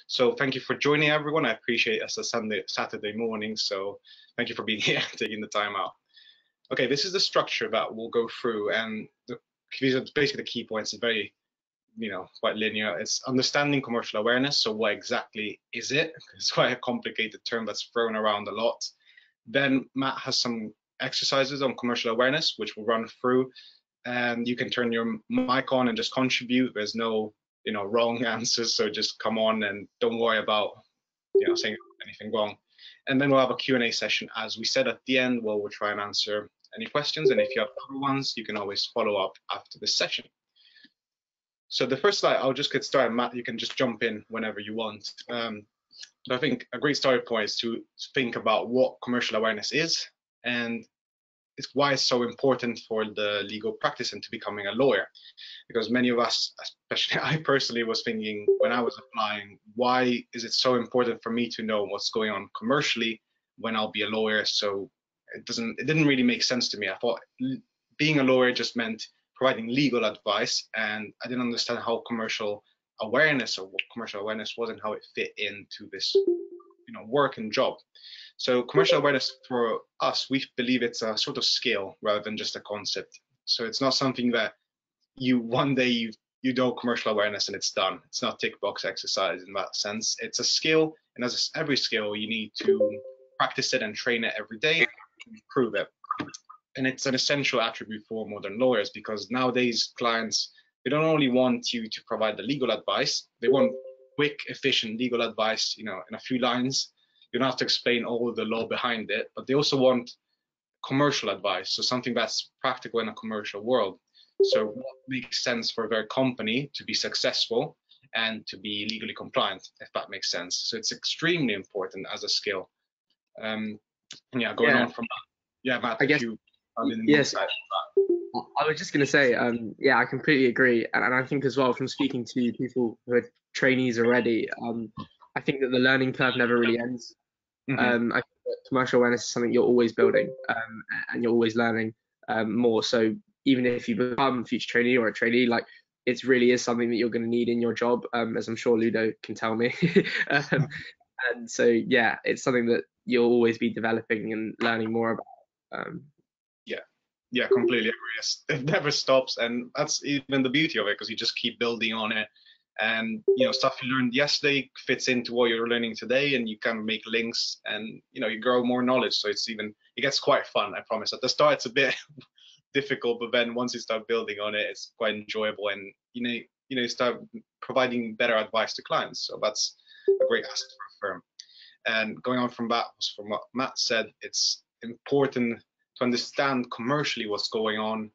So thank you for joining, everyone. I appreciate it's a Saturday morning, so thank you for being here, taking the time out. Okay, this is the structure that we'll go through, and these are basically the key points. It's very, quite linear. It's understanding commercial awareness. So what exactly is it? It's quite a complicated term that's thrown around a lot. Then Matt has some exercises on commercial awareness, which we'll run through, and you can turn your mic on and just contribute. There's no, wrong answers, so just come on and don't worry about, saying anything wrong. And then we'll have a Q&A session, as we said at the end, where we'll try and answer any questions. And if you have other ones, you can always follow up after this session. So the first slide, I'll just get started. Matt, you can just jump in whenever you want. But I think a great starting point is to think about what commercial awareness is, and it's why it's so important for the legal practice and to becoming a lawyer. Because many of us, especially I personally, was thinking when I was applying, why is it so important for me to know what's going on commercially when I'll be a lawyer? So it didn't really make sense to me. I thought being a lawyer just meant providing legal advice, and I didn't understand how commercial awareness, or what commercial awareness was, and how it fit into this, work and job. So commercial awareness for us, we believe it's a sort of skill rather than just a concept. So it's not something that one day you know commercial awareness and it's done. It's not tick box exercise in that sense. It's a skill, and as every skill, you need to practice it and train it every day to improve it. And it's an essential attribute for modern lawyers, because nowadays clients, they don't only want you to provide the legal advice, they want quick, efficient legal advice, in a few lines. You don't have to explain all the law behind it, but they also want commercial advice, so something that's practical in a commercial world. So what makes sense for their company to be successful and to be legally compliant, if that makes sense. So it's extremely important as a skill. On from that. Yeah, Matt, I guess, yes. I was just going to say, I completely agree. And I think as well, from speaking to people who are trainees already, I think that the learning curve never really ends. I think that commercial awareness is something you're always building, and you're always learning more. So even if you become a future trainee or a trainee, like, it really is something that you're going to need in your job, as I'm sure Ludo can tell me. And so, yeah, it's something that you'll always be developing and learning more about. Yeah, completely agree. It never stops, and that's even the beauty of it, because you just keep building on it, and stuff you learned yesterday fits into what you're learning today, and you kind of make links, and you grow more knowledge. So it gets quite fun, I promise. At the start it's a bit difficult, but then once you start building on it, it's quite enjoyable, and you start providing better advice to clients. So that's a great asset for a firm. And going on from that, from what Matt said, it's important to understand commercially what's going on.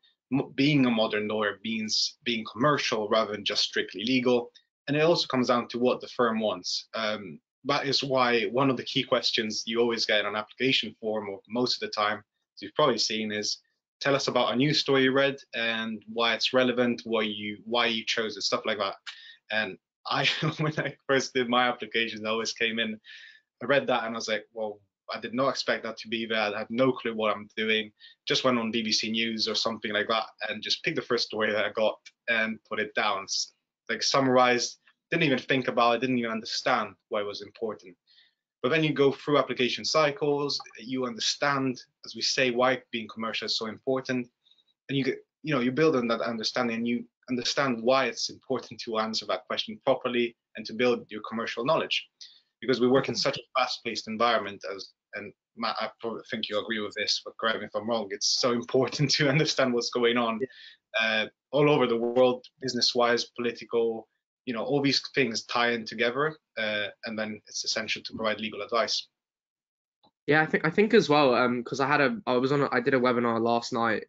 Being a modern lawyer means being commercial rather than just strictly legal. And it also comes down to what the firm wants. That is why one of the key questions you always get in an application form, or most of the time, as you've probably seen, is tell us about a news story you read and why it's relevant, why you chose it, stuff like that. And when I first did my applications, I always came in, I read that and I was like, well, I did not expect that to be there. I had no clue what I'm doing. Just went on BBC News or something like that and just picked the first story that I got and put it down. Like, summarized, didn't even think about it, didn't even understand why it was important. But then you go through application cycles, you understand, as we say, why being commercial is so important, and you build on that understanding, and you understand why it's important to answer that question properly and to build your commercial knowledge. Because we work in such a fast-paced environment, and Matt, I probably think you agree with this, but correct me if I'm wrong, it's so important to understand what's going on all over the world, business-wise, political, all these things tie in together, and then it's essential to provide legal advice. Yeah, I think as well, because I did a webinar last night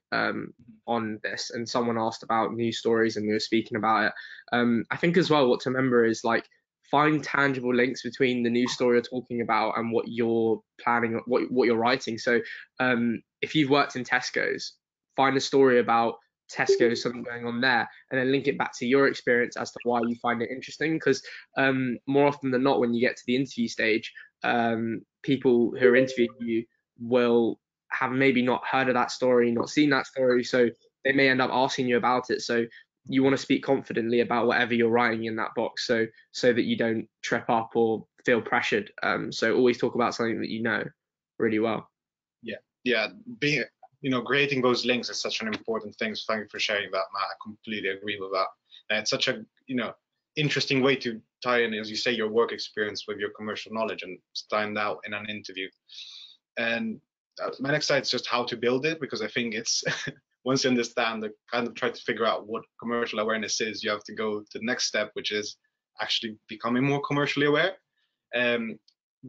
on this, and someone asked about news stories and we were speaking about it. I think as well, what to remember is, like, find tangible links between the news story you're talking about and what you're planning, what you're writing. So if you've worked in Tesco's, find a story about Tesco's, something going on there, and then link it back to your experience as to why you find it interesting. Because more often than not, when you get to the interview stage, people who are interviewing you will have maybe not heard of that story, not seen that story, so they may end up asking you about it. So you want to speak confidently about whatever you're writing in that box, so that you don't trip up or feel pressured. So always talk about something that you know really well. Yeah, yeah. Being, creating those links is such an important thing. So thank you for sharing that, Matt. I completely agree with that. And it's such a, interesting way to tie in, as you say, your work experience with your commercial knowledge and stand out in an interview. And my next slide is just how to build it, because I think it's once you understand, the kind of try to figure out what commercial awareness is, you have to go to the next step, which is actually becoming more commercially aware.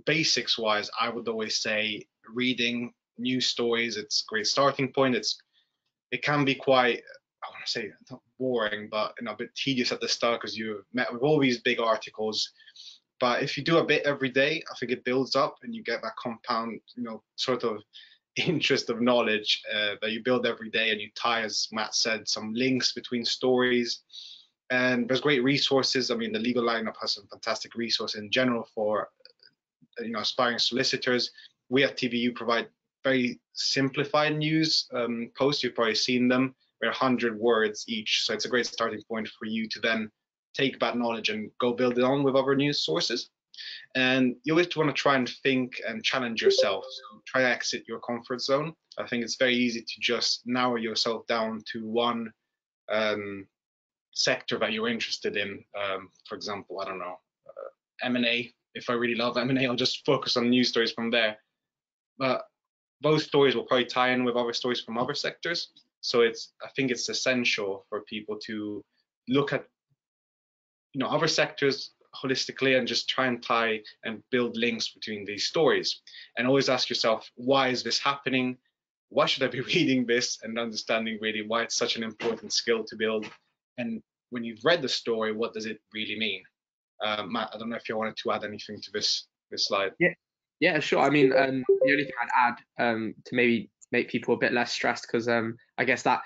Basics wise, I would always say reading news stories, it's a great starting point. It can be quite, I want to say, not boring, but a bit tedious at the start, because you're met with all these big articles. But if you do a bit every day, I think it builds up and you get that compound, sort of interest of knowledge that you build every day, and you tie, as Matt said, some links between stories. And there's great resources. I mean, the legal lineup has some fantastic resources in general for aspiring solicitors. We at TBU provide very simplified news posts. You've probably seen them. They're 100 words each, so it's a great starting point for you to then take that knowledge and go build it on with other news sources. And you always want to try and think and challenge yourself. So try to exit your comfort zone. I think it's very easy to just narrow yourself down to one sector that you're interested in. For example, I don't know, M&A. If I really love M&A, I'll just focus on news stories from there. But both stories will probably tie in with other stories from other sectors. So I think it's essential for people to look at other sectors holistically and just try and tie and build links between these stories. And always ask yourself, why is this happening? Why should I be reading this? And understanding really why it's such an important skill to build. And when you've read the story, what does it really mean? Matt, I don't know if you wanted to add anything to this slide. Yeah, sure. I mean, the only thing I'd add to maybe make people a bit less stressed, because I guess that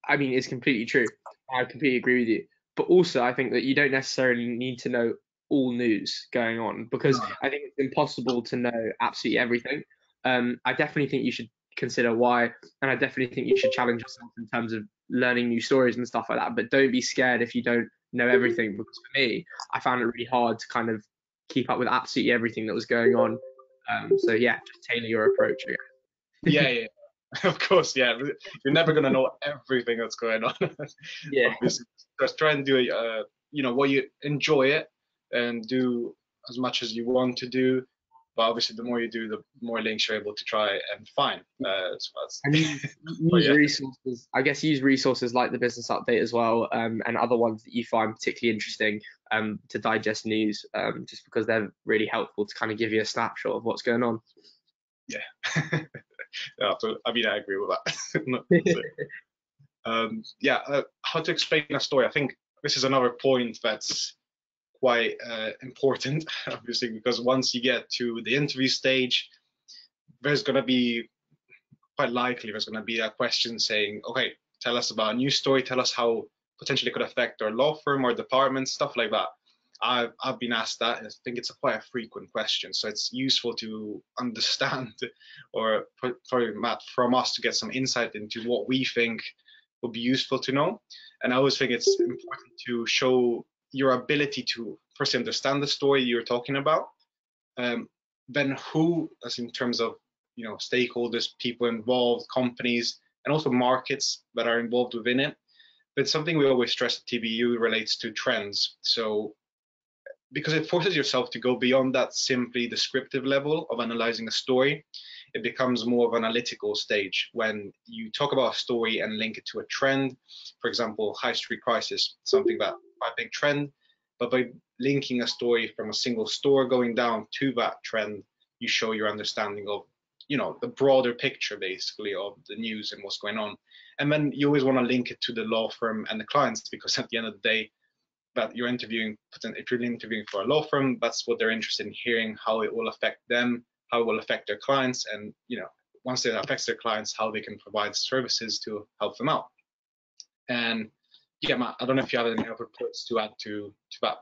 I mean is completely true. I completely agree with you. But also, I think that you don't necessarily need to know all news going on, because I think it's impossible to know absolutely everything. I definitely think you should consider why, and I definitely think you should challenge yourself in terms of learning new stories and stuff like that. But don't be scared if you don't know everything, because for me, I found it really hard to kind of keep up with absolutely everything that was going on. So yeah, just tailor your approach, I guess. Yeah. Of course, yeah. You're never gonna know everything that's going on. Yeah. Obviously, just try and do it. What you enjoy it, and do as much as you want to do. But obviously, the more you do, the more links you're able to try and find. And but use yeah, resources. I guess use resources like the business update as well, and other ones that you find particularly interesting to digest news, just because they're really helpful to kind of give you a snapshot of what's going on. yeah. Yeah, so, I mean, I agree with that. How to explain a story. I think this is another point that's quite important, obviously, because once you get to the interview stage, there's going to be quite likely there's going to be a question saying, okay, tell us about a news story, tell us how potentially could affect our law firm or department, stuff like that. I've been asked that, and I think it's quite a frequent question. So it's useful to understand, or probably Matt, from us to get some insight into what we think would be useful to know. And I always think it's important to show your ability to first understand the story you're talking about, then who, as in terms of stakeholders, people involved, companies, and also markets that are involved within it. But something we always stress at TBU relates to trends. So because it forces yourself to go beyond that simply descriptive level of analyzing a story, it becomes more of an analytical stage when you talk about a story and link it to a trend. For example, high street crisis, something that quite a big trend, but by linking a story from a single store going down to that trend, you show your understanding of the broader picture basically of the news and what's going on. And then you always want to link it to the law firm and the clients, because at the end of the day, that you're interviewing, if you're interviewing for a law firm, that's what they're interested in hearing, how it will affect them, how it will affect their clients, and once it affects their clients, how they can provide services to help them out. And yeah, Matt, I don't know if you have any other points to add to that.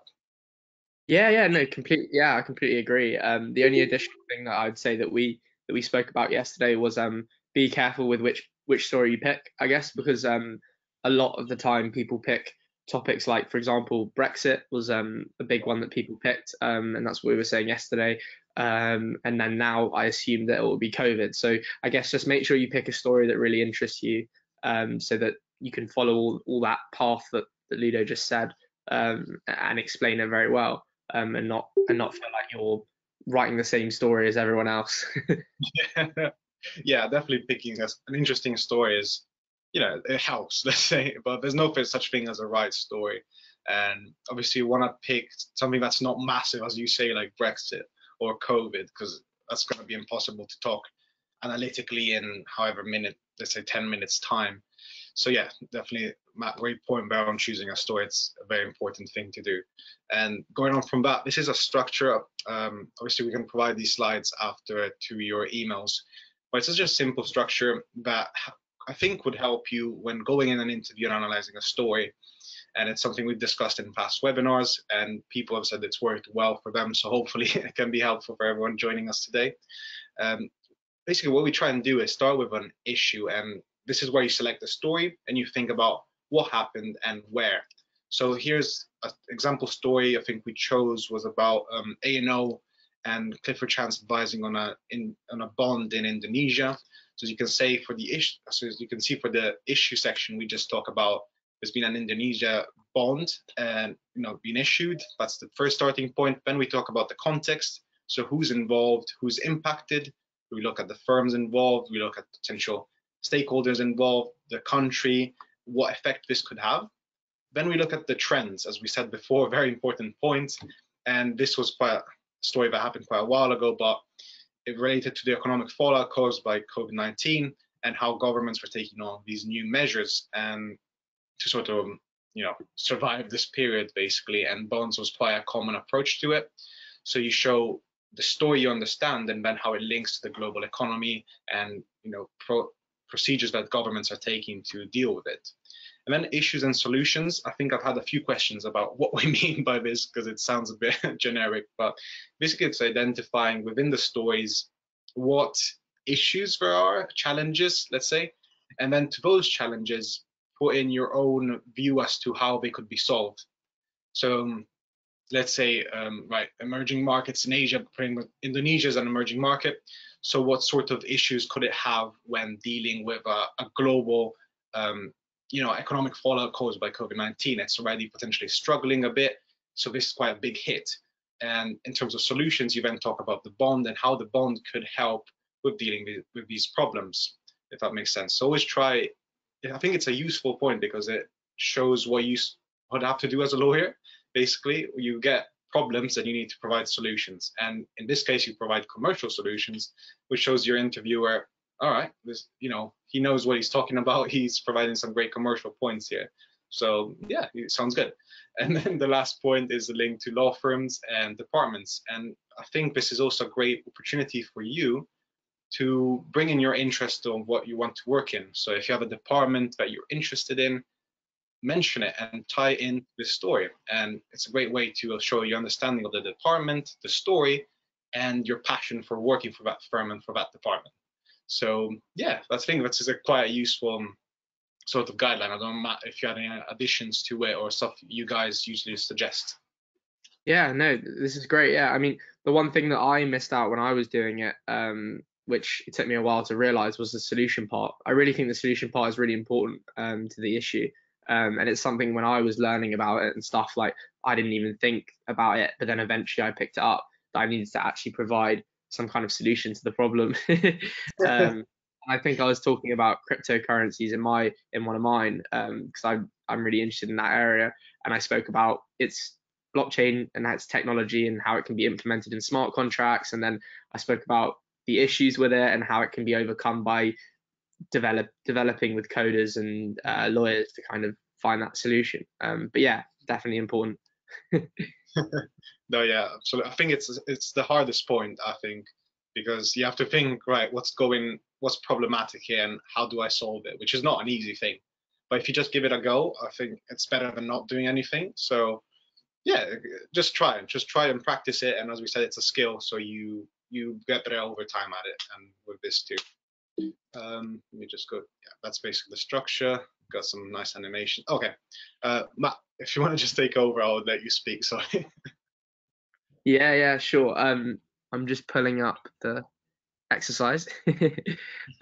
No, completely. Yeah, I completely agree. The only additional thing that I'd say that we spoke about yesterday was be careful with which story you pick, I guess, because a lot of the time people pick topics like, for example, Brexit was a big one that people picked, and that's what we were saying yesterday. And then now I assume that it will be COVID. So I guess just make sure you pick a story that really interests you, so that you can follow all that path that Ludo just said, and explain it very well, and not feel like you're writing the same story as everyone else. Yeah, definitely picking an interesting story is, it helps, let's say, but there's no such thing as a right story. And obviously, you want to pick something that's not massive, as you say, like Brexit or COVID, because that's going to be impossible to talk analytically in however minute, let's say 10 minutes time. So yeah, definitely, Matt, great point there on choosing a story. It's a very important thing to do. And going on from that, this is a structure. Obviously, we can provide these slides after to your emails, but it's just a simple structure that I think would help you when going in an interview and analyzing a story. And it's something we've discussed in past webinars, and people have said it's worked well for them. So hopefully it can be helpful for everyone joining us today. Basically, what we try and do is start with an issue, and this is where you select the story and you think about what happened and where. So here's an example story I think we chose was about A&O and Clifford Chance advising on a bond in Indonesia. So as you can say for the issue, so as you can see for the issue section, we just talk about there's been an Indonesia bond and being issued. That's the first starting point. Then we talk about the context. So who's involved, who's impacted. We look at the firms involved. We look at potential stakeholders involved, the country, what effect this could have. Then we look at the trends, as we said before, very important point. And this was quite a story that happened quite a while ago, but it related to the economic fallout caused by COVID-19 and how governments were taking on these new measures and to sort of survive this period basically. And bonds was quite a common approach to it. So you show the story you understand and then how it links to the global economy and procedures that governments are taking to deal with it. And then issues and solutions. I think I've had a few questions about what we mean by this because it sounds a bit generic, but basically it's identifying within the stories what issues there are, challenges, let's say, and then to those challenges, put in your own view as to how they could be solved. So let's say, right, emerging markets in Asia, Indonesia is an emerging market. So what sort of issues could it have when dealing with a global, economic fallout caused by COVID-19? It's already potentially struggling a bit. So this is quite a big hit. And in terms of solutions, you then talk about the bond and how the bond could help with dealing with these problems, if that makes sense. So always try, I think it's a useful point because it shows what you would have to do as a lawyer. Basically, you get problems and you need to provide solutions. And in this case, you provide commercial solutions, which shows your interviewer, all right, he knows what he's talking about. He's providing some great commercial points here. So yeah, it sounds good. And then the last point is the link to law firms and departments. And I think this is also a great opportunity for you to bring in your interest on what you want to work in. So if you have a department that you're interested in, mention it and tie in the story. And it's a great way to show your understanding of the department, the story, and your passion for working for that firm and for that department. So yeah, I think that's quite a useful sort of guideline. I don't know, Matt, if you had any additions to it or stuff you guys usually suggest. Yeah, no, this is great. Yeah, I mean, the one thing that I missed out when I was doing it, which it took me a while to realize, was the solution part. I really think the solution part is really important to the issue. And it's something when I was learning about it and stuff, like I didn't even think about it, but then eventually I picked it up that I needed to actually provide some kind of solution to the problem. I think I was talking about cryptocurrencies in one of mine because I'm really interested in that area, and I spoke about its blockchain and its technology and how it can be implemented in smart contracts, and then I spoke about the issues with it and how it can be overcome by developing with coders and lawyers to kind of find that solution. But yeah, definitely important. No, yeah, absolutely. I think it's the hardest point, I think, because you have to think, right, what's problematic here and how do I solve it, which is not an easy thing. But if you just give it a go, I think it's better than not doing anything. So yeah, just try and practice it. And as we said, it's a skill, so you get better over time at it. And with this too. Let me just go. Yeah, that's basically the structure. got some nice animation. Okay, Matt, if you want to just take over, I'll let you speak. Sorry. Yeah, sure. I'm just pulling up the exercise.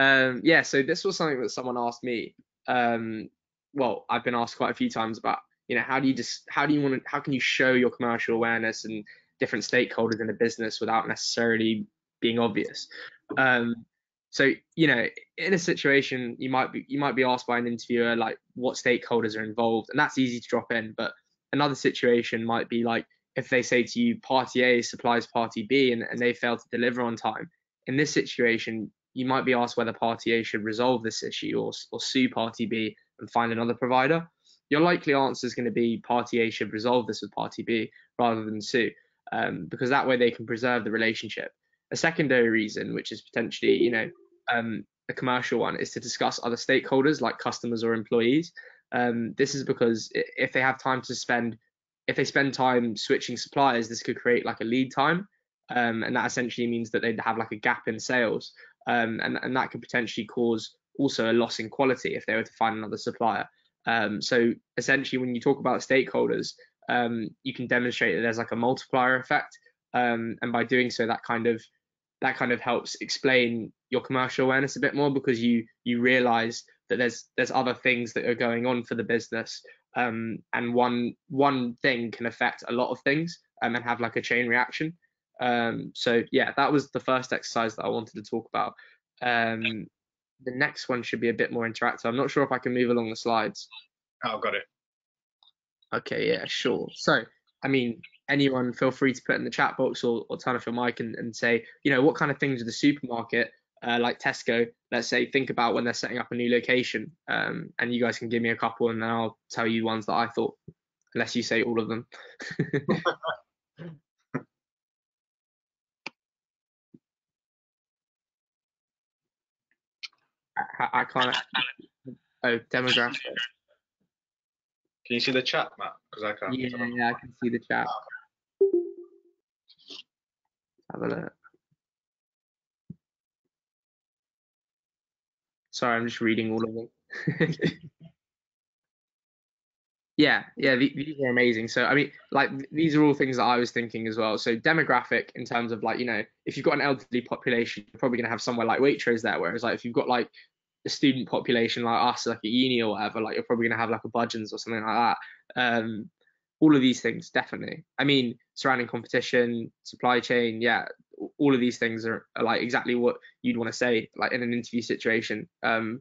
Yeah, so this was something that someone asked me. Well, I've been asked quite a few times about, how can you show your commercial awareness and different stakeholders in a business without necessarily being obvious? So, in a situation, you might be asked by an interviewer like what stakeholders are involved, and that's easy to drop in. But another situation might be like if they say to you, party A supplies party B and they fail to deliver on time. In this situation, you might be asked whether party A should resolve this issue or sue party B and find another provider. Your likely answer is going to be party A should resolve this with party B rather than sue, because that way they can preserve the relationship. A secondary reason, which is potentially, a commercial one, is to discuss other stakeholders like customers or employees. This is because if they spend time switching suppliers, this could create like a lead time, and that essentially means that they'd have like a gap in sales, and that could potentially cause also a loss in quality if they were to find another supplier. So essentially, when you talk about stakeholders, you can demonstrate that there's like a multiplier effect, and by doing so, that kind of helps explain your commercial awareness a bit more, because you realize that there's other things that are going on for the business, and one thing can affect a lot of things, and have like a chain reaction. So yeah, that was the first exercise that I wanted to talk about. The next one should be a bit more interactive. I'm not sure if I can move along the slides. Oh, got it. Okay, yeah, sure. So, I mean, anyone feel free to put in the chat box or turn off your mic and say, what kind of things the supermarket, like Tesco, let's say, think about when they're setting up a new location. And you guys can give me a couple, and then I'll tell you ones that I thought, unless you say all of them. I can't. Oh, demographic. Can you see the chat, Matt? Because I can't. Yeah, I can see the chat. Have a look. Sorry, I'm just reading all of them. Yeah, these are amazing. So, I mean, like these are all things that I was thinking as well. So, demographic in terms of like, if you've got an elderly population, you're probably gonna have somewhere like Waitrose there. Whereas, like, if you've got like a student population like us, like at uni or whatever, like you're probably gonna have like a Budgeons or something like that. All of these things, definitely. I mean, surrounding competition, supply chain, yeah, all of these things are like exactly what you'd want to say, like in an interview situation. And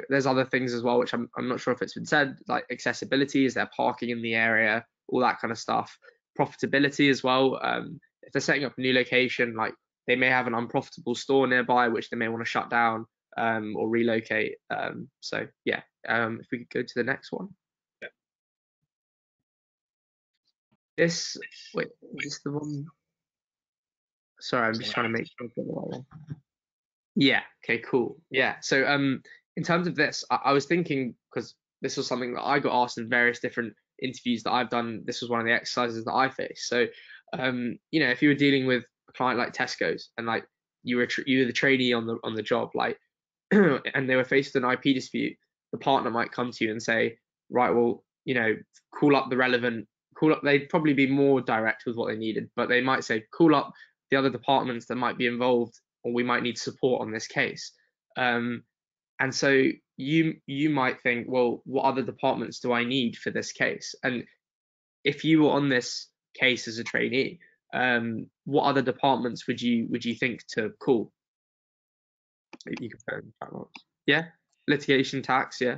there's other things as well which I'm not sure if it's been said, like accessibility, is there parking in the area, all that kind of stuff. Profitability as well. If they're setting up a new location, like they may have an unprofitable store nearby which they may want to shut down, or relocate. So yeah, if we could go to the next one. This Wait, is this the one? Sorry, I'm just trying to make sure I've got the right one. Yeah. Okay. Cool. Yeah. So, in terms of this, I was thinking, because this was something that I got asked in various different interviews that I've done. This was one of the exercises that I faced. So, if you were dealing with a client like Tesco's, and like you were the trainee on the job, like, and they were faced with an IP dispute, the partner might come to you and say, right, well, call up the relevant, call up. They'd probably be more direct with what they needed, but they might say, call up the other departments that might be involved, or we might need support on this case. And so you might think, well, what other departments do I need for this case? And if you were on this case as a trainee, what other departments would you think to call? You can put in the chat box. Yeah, litigation, tax, yeah.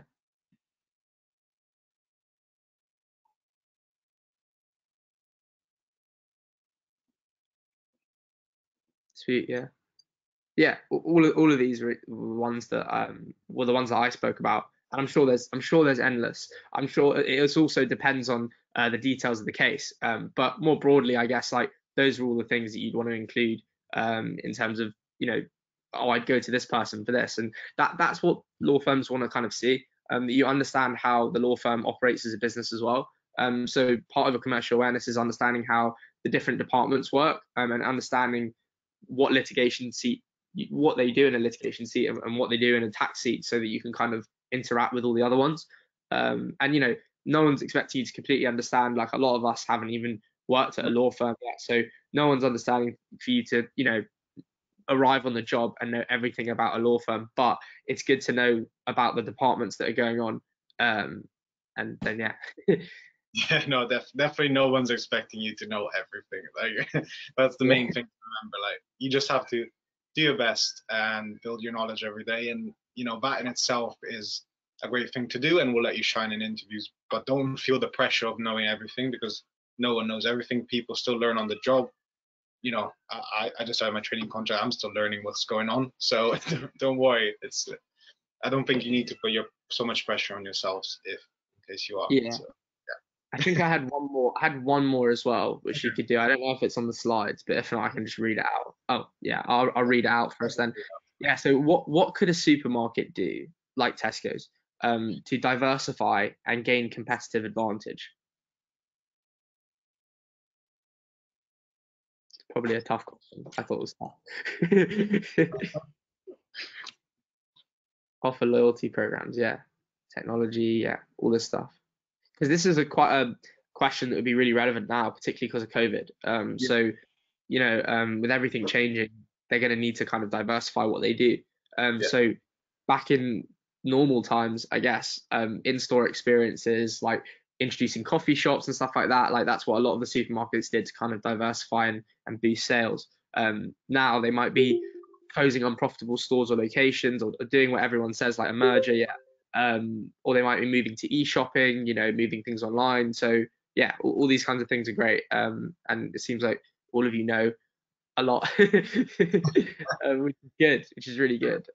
Sweet, yeah. Yeah, all of these are ones that were the ones that I spoke about, and I'm sure there's endless. I'm sure it also depends on the details of the case, but more broadly, I guess like those are all the things that you'd want to include, in terms of, oh, I'd go to this person for this, and that's what law firms want to kind of see, that you understand how the law firm operates as a business as well. So part of a commercial awareness is understanding how the different departments work, and understanding what litigation seat what they do in a litigation seat, and what they do in a tax seat, so that you can kind of interact with all the other ones. And no one's expecting you to completely understand. Like, a lot of us haven't even worked at a law firm yet, so no one's understanding for you to arrive on the job and know everything about a law firm. But it's good to know about the departments that are going on, and then Yeah, no, definitely no one's expecting you to know everything. Like that's the main thing to remember. Like you just have to do your best and build your knowledge every day. And that in itself is a great thing to do and will let you shine in interviews. But don't feel the pressure of knowing everything, because no one knows everything. People still learn on the job. I just had my training contract. I'm still learning what's going on. So don't worry. I don't think you need to put so much pressure on yourselves in case you are. yeah. So. I think I had one more. I had one more as well, which you could do. I don't know if it's on the slides, but if not, I can just read it out. Oh, yeah, I'll read it out first then. Yeah. So what could a supermarket do, like Tesco's, to diversify and gain competitive advantage? Probably a tough question. I thought it was tough. Offer loyalty programs, yeah. Technology, yeah, all this stuff. Because this is quite a question that would be really relevant now, particularly because of COVID. So, with everything changing, they're going to need to kind of diversify what they do. So back in normal times, I guess, in-store experiences, like introducing coffee shops and stuff like that, like that's what a lot of the supermarkets did to kind of diversify and boost sales. Now they might be closing unprofitable stores or locations, or doing what everyone says, like a merger, yeah. Or they might be moving to e-shopping, moving things online. So yeah, all these kinds of things are great. And it seems like all of you know a lot, which is good, which is really good.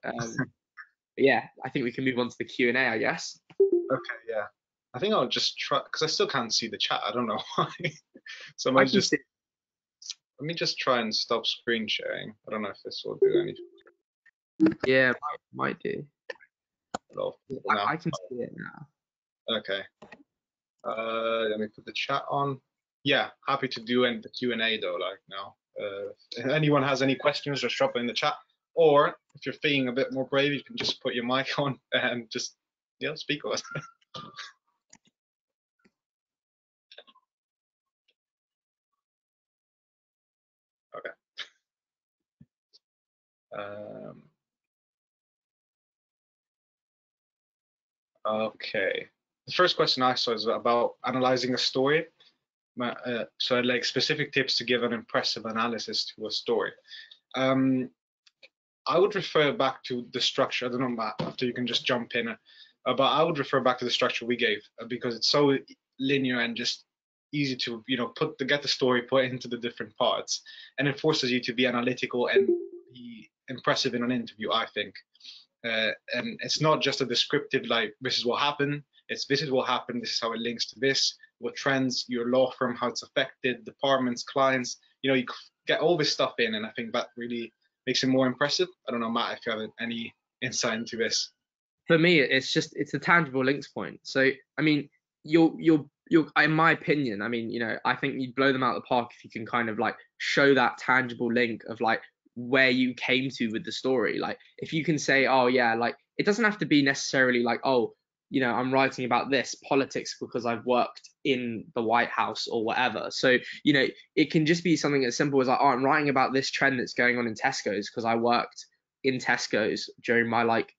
Yeah, I think we can move on to the Q&A, I guess. Okay, yeah. I think I'll just try, because I still can't see the chat. I don't know why. So let me just try and stop screen sharing. I don't know if this will do anything. Yeah, might do. I can see it now. Okay. Let me put the chat on. Yeah, happy to do the Q&A though, like now. If anyone has any questions, just drop it in the chat. Or if you're feeling a bit more brave, you can just put your mic on and just speak with us. Okay. Okay. The first question I saw is about analyzing a story. So I'd like specific tips to give an impressive analysis to a story. I would refer back to the structure. I don't know, Matt, after you can just jump in. But I would refer back to the structure we gave because it's so linear and just easy to get the story put into the different parts, and it forces you to be analytical and be impressive in an interview, I think. And it's not just a descriptive, like this is what happened, it's this is what happened, this is how it links to this, what trends, your law firm, how it's affected, departments, clients, you get all this stuff in, and I think that really makes it more impressive. I don't know, Matt, if you have any insight into this. For me, it's a tangible links point. So I mean, you're in my opinion, I mean, I think you'd blow them out of the park if you can kind of like show that tangible link of like where you came to with the story. Like if you can say, oh yeah, like it doesn't have to be necessarily like, oh, I'm writing about this politics because I've worked in the White House or whatever. So, it can just be something as simple as like, oh, I'm writing about this trend that's going on in Tesco's because I worked in Tesco's during my like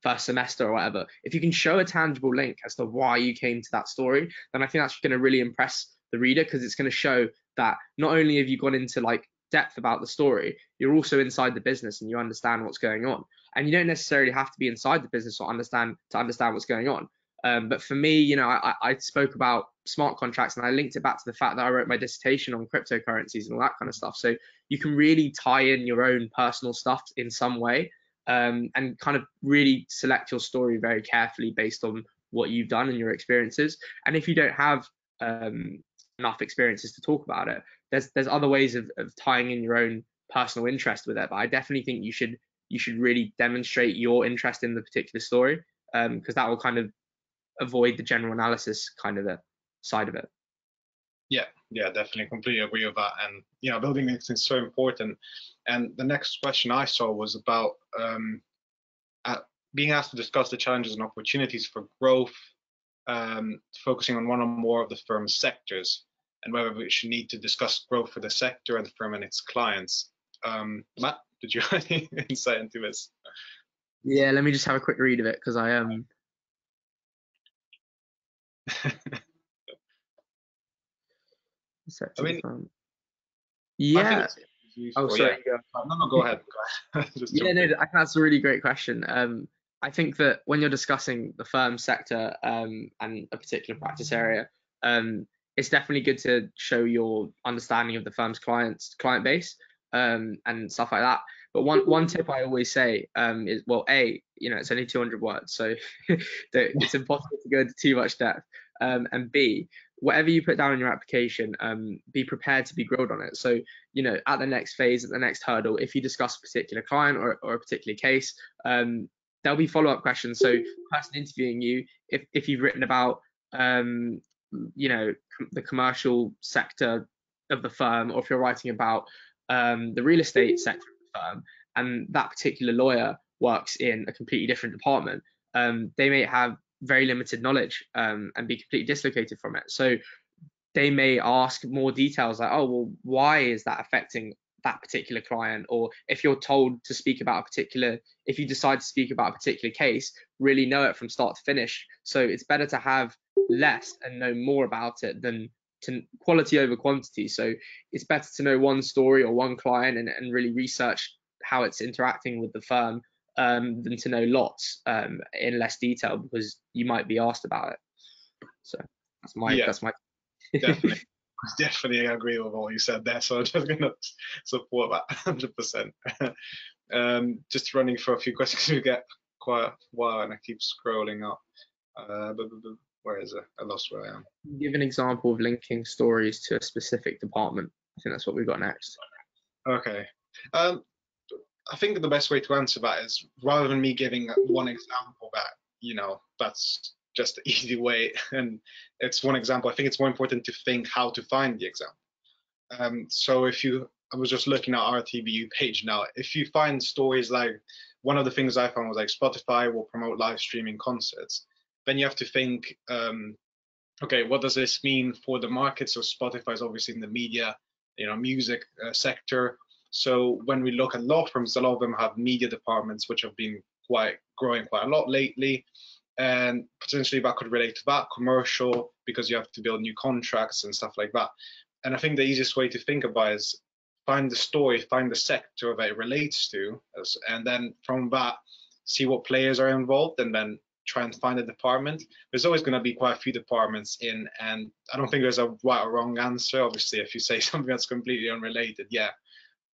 first semester or whatever. If you can show a tangible link as to why you came to that story, then I think that's going to really impress the reader, because it's going to show that not only have you gone into like depth about the story, you're also inside the business and you understand what's going on. And you don't necessarily have to be inside the business to understand what's going on. But for me, I spoke about smart contracts and I linked it back to the fact that I wrote my dissertation on cryptocurrencies and all that kind of stuff. So you can really tie in your own personal stuff in some way, and kind of really select your story very carefully based on what you've done and your experiences. And if you don't have enough experiences to talk about it, there's other ways of tying in your own personal interest with it. But I definitely think you should really demonstrate your interest in the particular story, because that will kind of avoid the general analysis kind of the side of it. Yeah, definitely, completely agree with that. And building links is so important. And the next question I saw was about being asked to discuss the challenges and opportunities for growth, focusing on one or more of the firm's sectors, and whether we should need to discuss growth for the sector and the firm and its clients. Matt, did you have any insight into this? Yeah, let me just have a quick read of it because I I mean, I think yeah. it's Oh, useful. sorry. Yeah. You go. No, go ahead. Go ahead. Just Yeah, jump no, in. I think that's a really great question. I think that when you're discussing the firm sector and a particular practice area, it's definitely good to show your understanding of the firm's client base, and stuff like that. But one tip I always say is, well, it's only 200 words, so it's impossible to go into too much depth. And B, whatever you put down in your application, be prepared to be grilled on it. So at the next phase, at the next hurdle, if you discuss a particular client or a particular case, there'll be follow-up questions. So the person interviewing you, if you've written about the commercial sector of the firm, or if you're writing about the real estate sector of the firm, and that particular lawyer works in a completely different department, they may have very limited knowledge and be completely dislocated from it. So they may ask more details like, oh, well, why is that affecting that particular client? Or if you're told to speak about if you decide to speak about a particular case, really know it from start to finish. So it's better to have less and know more about it than to quality over quantity. So it's better to know one story or one client and really research how it's interacting with the firm, than to know lots in less detail because you might be asked about it. So Yeah, that's my definitely. Definitely agree with all you said there. So I'm just going to support that 100%. Just running for a few questions. We get quite a while and I keep scrolling up. Where is it? I lost where I am. Give an example of linking stories to a specific department. I think that's what we've got next. Okay. I think the best way to answer that is, rather than me giving one example that's just the easy way and it's one example, I think it's more important to think how to find the example. So I was just looking at our TBU page now. If you find stories like, one of the things I found was like Spotify will promote live streaming concerts, then you have to think, okay, what does this mean for the market? So Spotify is obviously in the media, music sector. So when we look at law firms, a lot of them have media departments, which have been growing quite a lot lately. And potentially that could relate to that, commercial, because you have to build new contracts and stuff like that. And I think the easiest way to think about it is find the story, find the sector that it relates to, and then from that, see what players are involved, and then try and find a department. There's always going to be quite a few departments in, and I don't think there's a right or wrong answer. Obviously, if you say something that's completely unrelated, yeah.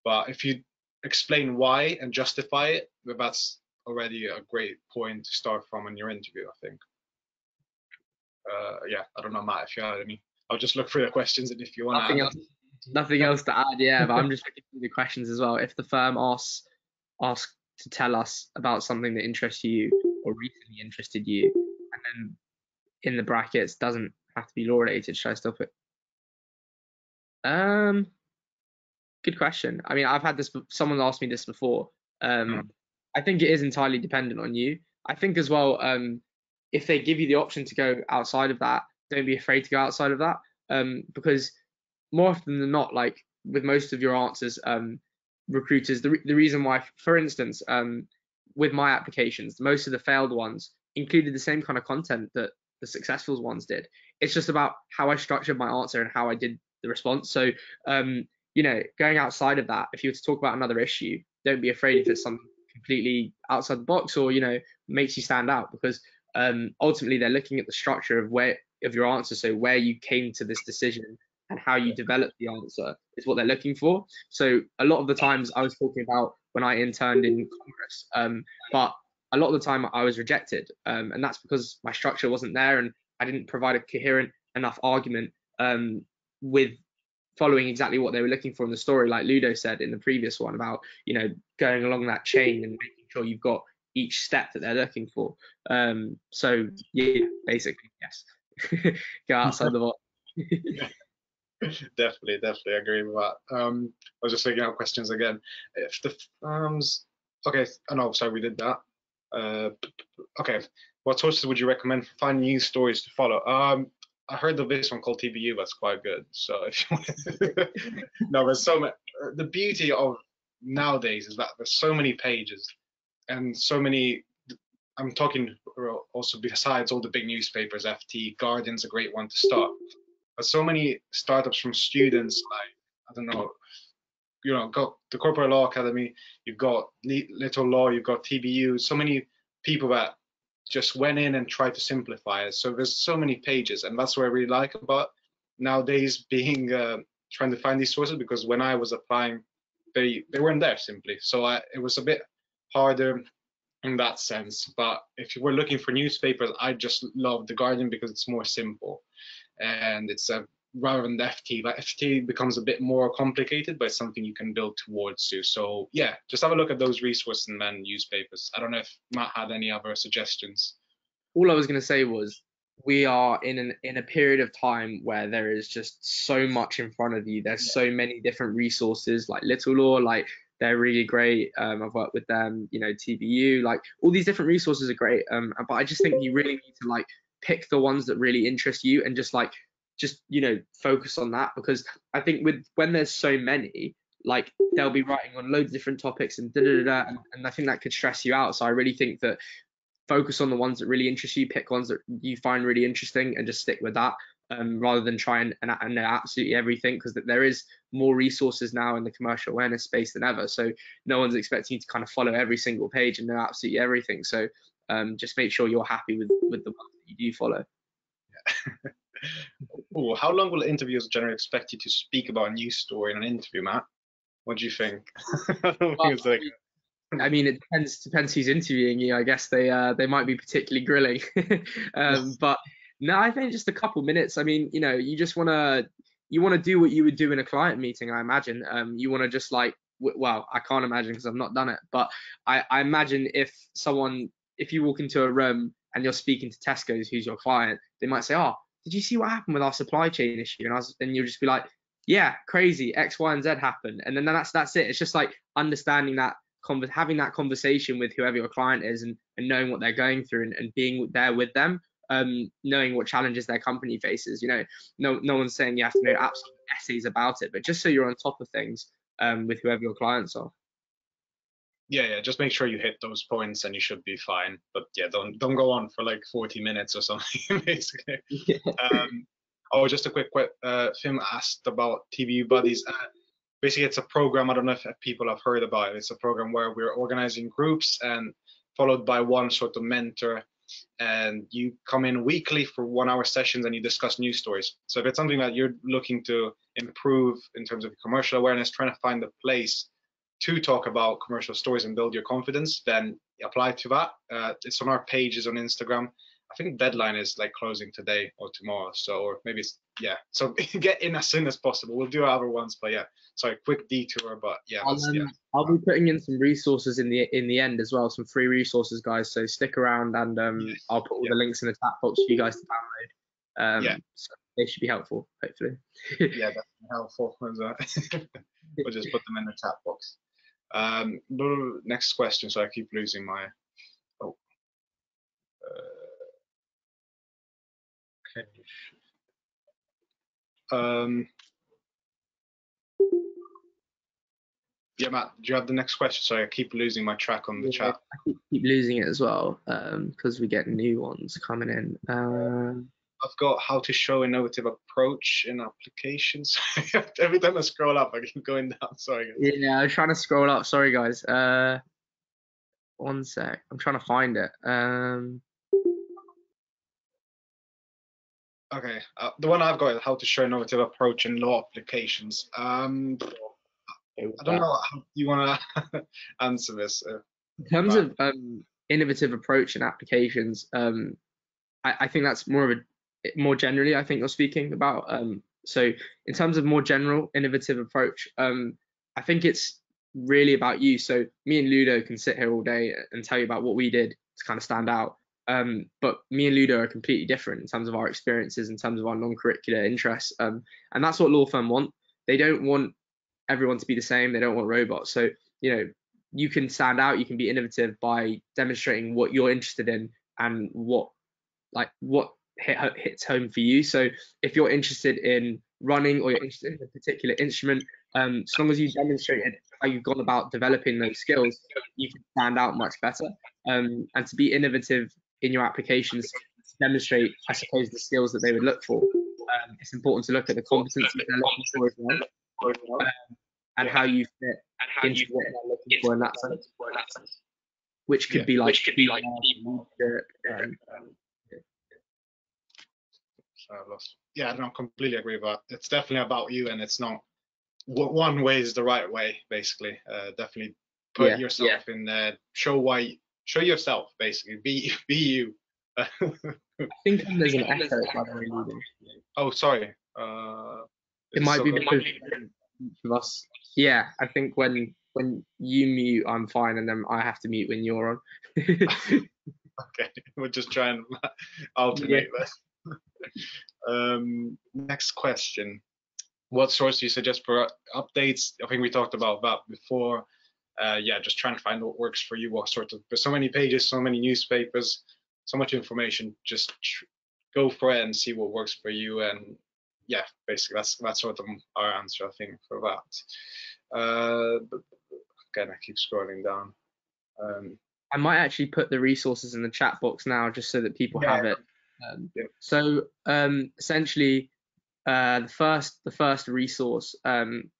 But if you explain why and justify it, that's already a great point to start from in your interview, I think. Yeah, I don't know, Matt, if you had any. I'll just look through the questions, and if you want to add Nothing else to add, yeah, but I'm just looking through the questions as well. If the firm asks to tell us about something that interests you or recently interested you, and then in the brackets doesn't have to be law related, should I still put? Good question. I mean, I've had this. Someone asked me this before. I think it is entirely dependent on you. I think as well, if they give you the option to go outside of that, don't be afraid to go outside of that, because more often than not, like with most of your answers, recruiters, the reason why, for instance, with my applications, most of the failed ones included the same kind of content that the successful ones did. It's just about how I structured my answer and how I did the response. So, going outside of that, if you were to talk about another issue, don't be afraid if it's something completely outside the box or makes you stand out, because ultimately they're looking at the structure of your answer. So where you came to this decision and how you develop the answer is what they're looking for. So a lot of the times I was talking about when I interned in Congress, but a lot of the time I was rejected, and that's because my structure wasn't there and I didn't provide a coherent enough argument, with following exactly what they were looking for in the story, like Ludo said in the previous one about going along that chain and making sure you've got each step that they're looking for. So yeah, basically yes, go outside the box. Definitely agree with that. I was just thinking out questions again. If the firms, okay, oh no, sorry, we did that. Okay, what sources would you recommend for finding news stories to follow? I heard of this one called TBU. That's quite good. So if you want, no, there's so much. The beauty of nowadays is that there's so many pages and so many. I'm talking also besides all the big newspapers. FT, Guardian's a great one to start. But so many startups from students, like I don't know, got the Corporate Law Academy, you've got Little Law, you've got TBU, so many people that just went in and tried to simplify it. So there's so many pages, and that's what I really like about nowadays being trying to find these sources, because when I was applying, they weren't there simply. So it was a bit harder in that sense. But if you were looking for newspapers, I just love the Guardian because it's more simple, and it's a rather than the FT. Like FT becomes a bit more complicated, but it's something you can build towards to. So yeah, just have a look at those resources and then newspapers. I don't know if Matt had any other suggestions. All I was going to say was we are in a period of time where there is just so much in front of you. There's so many different resources, like Little Law, like they're really great. I've worked with them, TBU, like all these different resources are great. But I just think you really need to like pick the ones that really interest you and just focus on that, because I think when there's so many, like they'll be writing on loads of different topics and and I think that could stress you out. So I really think that focus on the ones that really interest you, pick ones that you find really interesting and just stick with that, rather than try and know absolutely everything, because there is more resources now in the commercial awareness space than ever. So no one's expecting you to kind of follow every single page and know absolutely everything. So just make sure you're happy with the ones that you do follow. Ooh, how long will interviewers generally expect you to speak about a news story in an interview, Matt? What do you think? I don't think it's like. I mean, it depends who's interviewing you. I guess they might be particularly grilling, but no, I think just a couple minutes. I mean, you just wanna do what you would do in a client meeting. I imagine. You wanna just like, well, I can't imagine because I've not done it, but I imagine if you walk into a room and you're speaking to Tesco's, who's your client, they might say, "Oh, did you see what happened with our supply chain issue?" And you'll just be like, "Yeah, crazy. X, Y, and Z happened." And then that's it. It's just like understanding that having that conversation with whoever your client is, and knowing what they're going through, and being there with them, knowing what challenges their company faces. No one's saying you have to know absolute essays about it, but just so you're on top of things with whoever your clients are. Yeah, just make sure you hit those points and you should be fine. But yeah, don't go on for like 40 minutes or something, basically. Yeah. Oh, just a quick Fim asked about TBU Buddies. Basically, it's a program. I don't know if people have heard about it. It's a program where we're organizing groups and followed by one sort of mentor. And you come in weekly for 1 hour sessions and you discuss news stories. So if it's something that you're looking to improve in terms of commercial awareness, trying to find a place to talk about commercial stories and build your confidence, then apply to that. It's on our pages on Instagram. I think the deadline is like closing today or tomorrow. So, or maybe it's, yeah. So get in as soon as possible. We'll do other ones, but yeah. Sorry, quick detour, but yeah, I'll be putting in some resources in the end as well, some free resources, guys. So stick around, and yes, I'll put all the links in the chat box for you guys to download. So they should be helpful, hopefully. Yeah, that's helpful. We'll just put them in the chat box. Next question. So I keep losing my. Oh. Okay. Yeah, Matt, do you have the next question? Sorry, I keep losing my track on the chat. I keep losing it as well, because we get new ones coming in. I've got how to show innovative approach in applications. Every time I scroll up, I keep going down. Sorry, guys. Yeah, I was trying to scroll up. Sorry, guys. One sec. I'm trying to find it. Okay, the one I've got is how to show innovative approach in law applications. I don't know how you want to answer this. In terms of innovative approach and applications, I think that's more generally, I think you're speaking about. So in terms of more general innovative approach, I think it's really about you. So me and Ludo can sit here all day and tell you about what we did to kind of stand out. But me and Ludo are completely different in terms of our experiences, in terms of our non-curricular interests. And that's what law firm want. They don't want everyone to be the same. They don't want robots. So you can stand out, you can be innovative by demonstrating what you're interested in and what hits home for you. So if you're interested in running or you're interested in a particular instrument, as long as you demonstrated how you've gone about developing those skills, you can stand out much better. And to be innovative in your applications, to demonstrate, I suppose, the skills that they would look for. It's important to look at the competencies they're looking for as well, and how you fit into what they're looking for in that sense, which could be like leadership. Yeah, I don't completely agree with that. It's definitely about you, and it's not one way is the right way. Basically, definitely put yourself in there. Show yourself. Basically, be you. I think there's an echo by the way, leading. Oh, sorry. It might be because of us. Yeah, I think when you mute, I'm fine, and then I have to mute when you're on. Okay, we'll just try and alternate this. Next question. What source do you suggest for updates? I think we talked about that before. Yeah, just trying to find what works for you. What sort of, there's so many pages, so many newspapers, so much information. Just go for it and see what works for you. And yeah, basically that's sort of our answer, I think, for that. But again, I keep scrolling down. I might actually put the resources in the chat box now, just so that people have it. So essentially, the first resource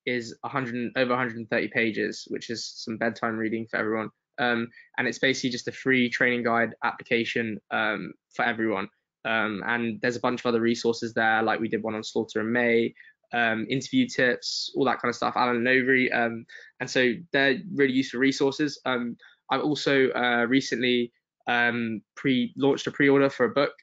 is over 130 pages, which is some bedtime reading for everyone. And it's basically just a free training guide application for everyone. And there's a bunch of other resources there, like we did one on Slaughter and May, interview tips, all that kind of stuff, Alan and Overy. And so they're really useful resources. I've also recently launched a pre-order for a book,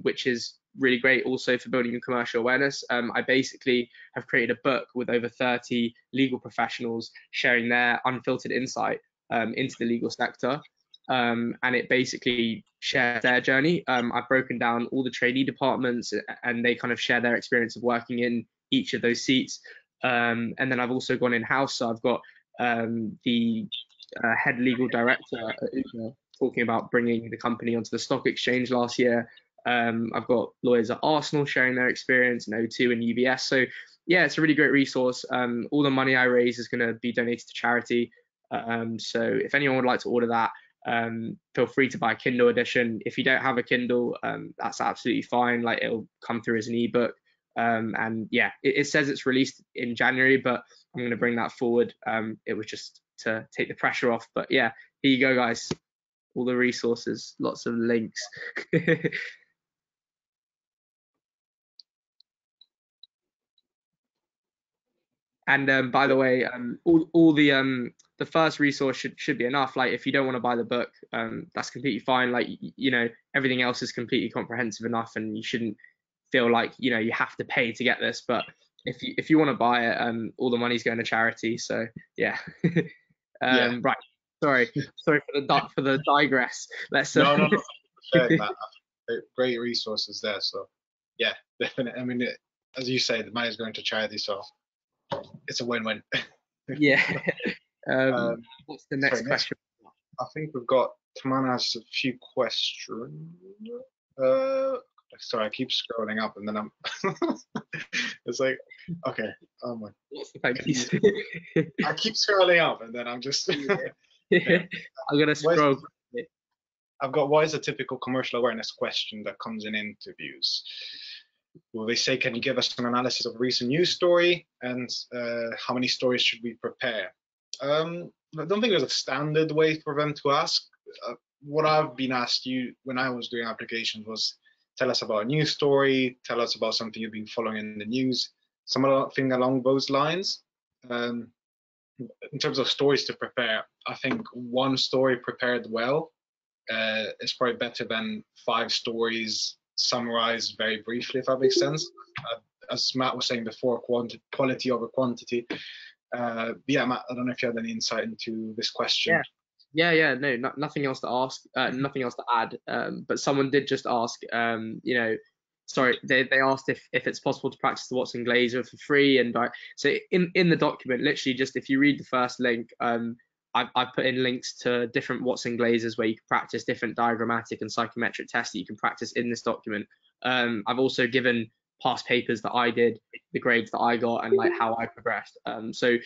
which is really great also for building your commercial awareness. I basically have created a book with over 30 legal professionals sharing their unfiltered insight into the legal sector. And it basically shares their journey. I've broken down all the trainee departments, and they kind of share their experience of working in each of those seats. And then I've also gone in-house, so I've got the head legal director at Uber talking about bringing the company onto the stock exchange last year. I've got lawyers at Arsenal sharing their experience, and O2 and UBS. So yeah, it's a really great resource. All the money I raise is going to be donated to charity. So if anyone would like to order that, feel free to buy a Kindle edition. If you don't have a Kindle, that's absolutely fine. Like, it'll come through as an ebook. And yeah, it says it's released in January, but I'm going to bring that forward. It was just to take the pressure off. But yeah, here you go, guys. All the resources, lots of links. And by the way, all the first resource should be enough. Like, if you don't want to buy the book, that's completely fine. Like, you know, everything else is completely comprehensive enough, and you shouldn't feel like, you know, you have to pay to get this. But if you want to buy it, all the money's going to charity. So yeah. Right. Sorry for the digress. Let's. No. Great resources there. So yeah, definitely. I mean, as you say, the money is going to charity, so it's a win-win. Yeah. What's the next question? I think we've got Tamana has a few questions. Sorry, I keep scrolling up, and then I'm. It's like, okay, oh my. I keep scrolling up, and then I'm just. Yeah. I'm gonna scroll. I've got, what is a typical commercial awareness question that comes in interviews? Well, they say, can you give us an analysis of a recent news story, and how many stories should we prepare? I don't think there's a standard way for them to ask. What I've been asked when I was doing applications was, tell us about a news story, tell us about something you've been following in the news, something along those lines. In terms of stories to prepare, I think one story prepared well is probably better than 5 stories summarized very briefly, if that makes sense. As Matt was saying before, quality over quantity. Yeah, Matt, I don't know if you had any insight into this question. Yeah. No, nothing else to ask. Nothing else to add. But someone did just ask. You know, sorry, they asked if it's possible to practice the Watson Glaser for free. And so in the document, literally, just if you read the first link, I've put in links to different Watson glazes where you can practice different diagrammatic and psychometric tests that you can practice in this document. I've also given past papers that I did, the grades that I got, and like how I progressed. So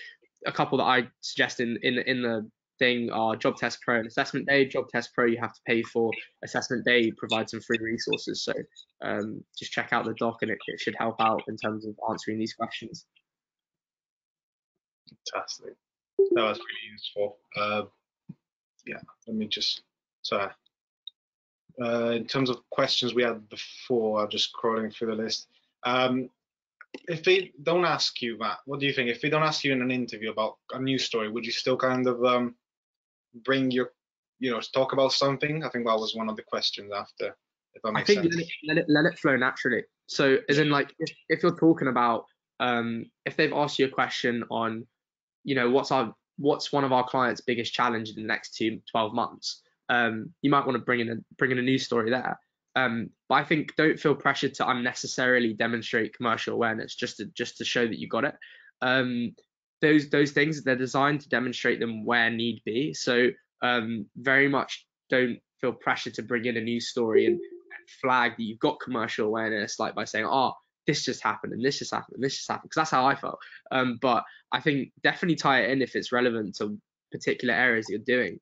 a couple that I suggest in the thing are Job Test Pro and Assessment Day. Job Test Pro you have to pay for. Assessment Day provides some free resources. So just check out the doc, and it should help out in terms of answering these questions. Fantastic. That was really useful. Yeah, let me just, sorry. In terms of questions we had before, I'm just scrolling through the list. If they don't ask you, Matt, what do you think? If they don't ask you in an interview about a news story, would you still kind of bring your, talk about something? I think that was one of the questions after, if that makes sense. Let it flow naturally. So as in like, if you're talking about, if they've asked you a question on, what's one of our clients' biggest challenge in the next 12 months, you might want to bring in a news story there. But I think don't feel pressured to unnecessarily demonstrate commercial awareness just to show that you got it. Those things, they're designed to demonstrate them where need be. So very much don't feel pressured to bring in a news story and flag that you've got commercial awareness, like by saying, oh, this just happened and this just happened and this just happened, because that's how I felt. But I think definitely tie it in if it's relevant to particular areas that you're doing.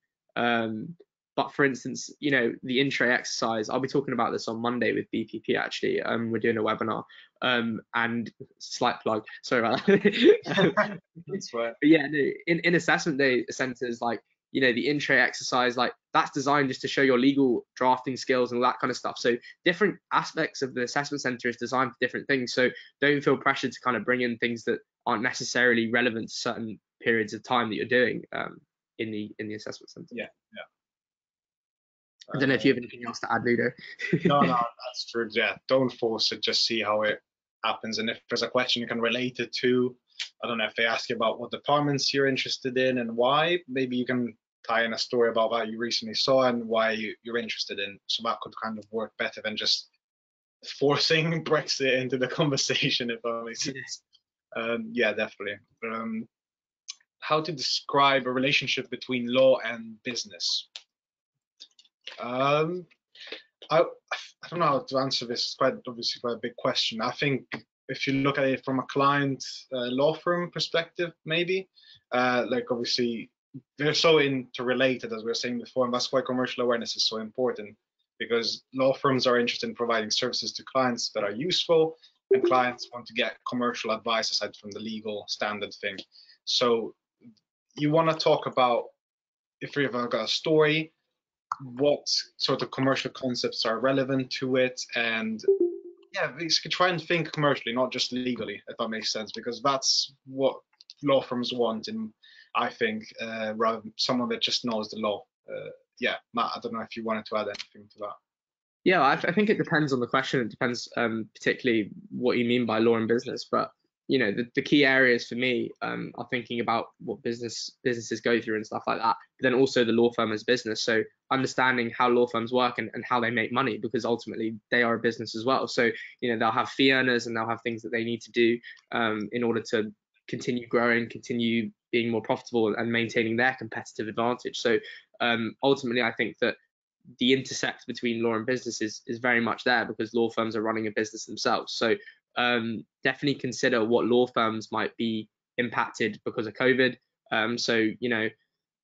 But for instance, the intro exercise, I'll be talking about this on Monday with BPP actually. We're doing a webinar, and slight plug, sorry about that. That's right. But yeah, no, in assessment day centers, like, the intro exercise, like that's designed just to show your legal drafting skills and all that kind of stuff. So different aspects of the assessment center is designed for different things. So don't feel pressured to kind of bring in things that aren't necessarily relevant to certain periods of time that you're doing in the assessment center. Yeah. I don't know if you have anything else to add, Ludo. No, that's true. Yeah, don't force it. Just see how it happens. And if there's a question you can relate it to, I don't know, if they ask you about what departments you're interested in and why, maybe you can tie in a story about what you recently saw and why you're interested in. So that could kind of work better than just forcing Brexit into the conversation, if that makes sense. Yeah, definitely. How to describe a relationship between law and business? I don't know how to answer this. It's obviously quite a big question. I think if you look at it from a client law firm perspective, maybe, like obviously they're so interrelated, as we were saying before, and that's why commercial awareness is so important, because law firms are interested in providing services to clients that are useful, and clients want to get commercial advice aside from the legal standard thing. So you want to talk about, if you've got a story, what sort of commercial concepts are relevant to it, and yeah, basically try and think commercially, not just legally, if that makes sense, because that's what law firms want, and I think rather than someone that just knows the law. Yeah, Matt, I don't know if you wanted to add anything to that. Yeah, I think it depends on the question. It depends particularly what you mean by law and business, but the key areas for me are thinking about what businesses go through and stuff like that, but then also the law firm as business. So understanding how law firms work and how they make money, because ultimately they are a business as well. So they'll have fee earners and they'll have things that they need to do in order to continue growing, continue being more profitable and maintaining their competitive advantage. So ultimately I think that the intersect between law and business is very much there, because law firms are running a business themselves. So definitely consider what law firms might be impacted because of COVID. So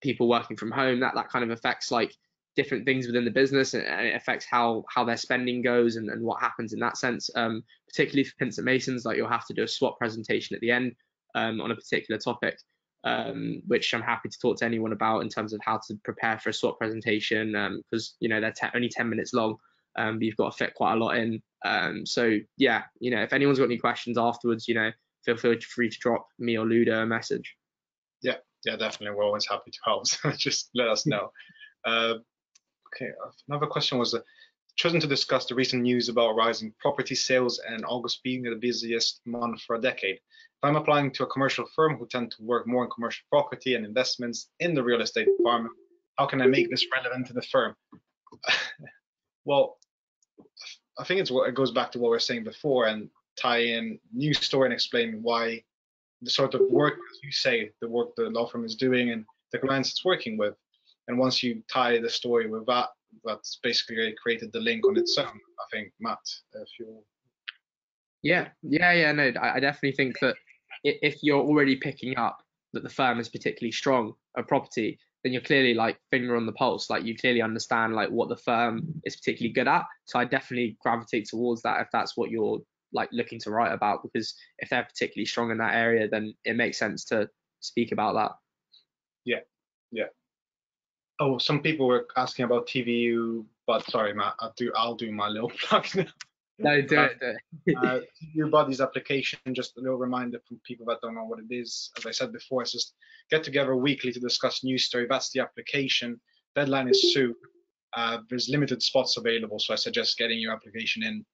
people working from home, that kind of affects like different things within the business, and it affects how their spending goes and what happens in that sense. Particularly for Pinsent Masons, like you'll have to do a SWOT presentation at the end on a particular topic, which I'm happy to talk to anyone about in terms of how to prepare for a SWOT presentation, because they're only 10 minutes long, but you've got to fit quite a lot in. So yeah, if anyone's got any questions afterwards, feel free to drop me or Luda a message. Yeah, definitely. We're always happy to help. So just let us know. Okay, another question was chosen to discuss the recent news about rising property sales and August being the busiest month for a decade. If I'm applying to a commercial firm who tend to work more in commercial property and investments in the real estate department, how can I make this relevant to the firm? Well, I think it goes back to what we were saying before, and tie in news story and explain why the sort of work, as you say, the work the law firm is doing, and the clients it's working with. And once you tie the story with that, that's basically created the link on its own. I think, Matt, if you. Yeah. No, I definitely think that if you're already picking up that the firm is particularly strong at property, then you're clearly like finger on the pulse. Like you clearly understand like what the firm is particularly good at. So I definitely gravitate towards that if that's what you're like looking to write about, because if they're particularly strong in that area, then it makes sense to speak about that. Yeah, yeah. Oh, some people were asking about TBU, but sorry, Matt, I'll do my little plug now. No, do it. TBU Buddies application, just a little reminder for people that don't know what it is. As I said before, it's just get together weekly to discuss news story. That's the application. Deadline is soon. There's limited spots available, so I suggest getting your application in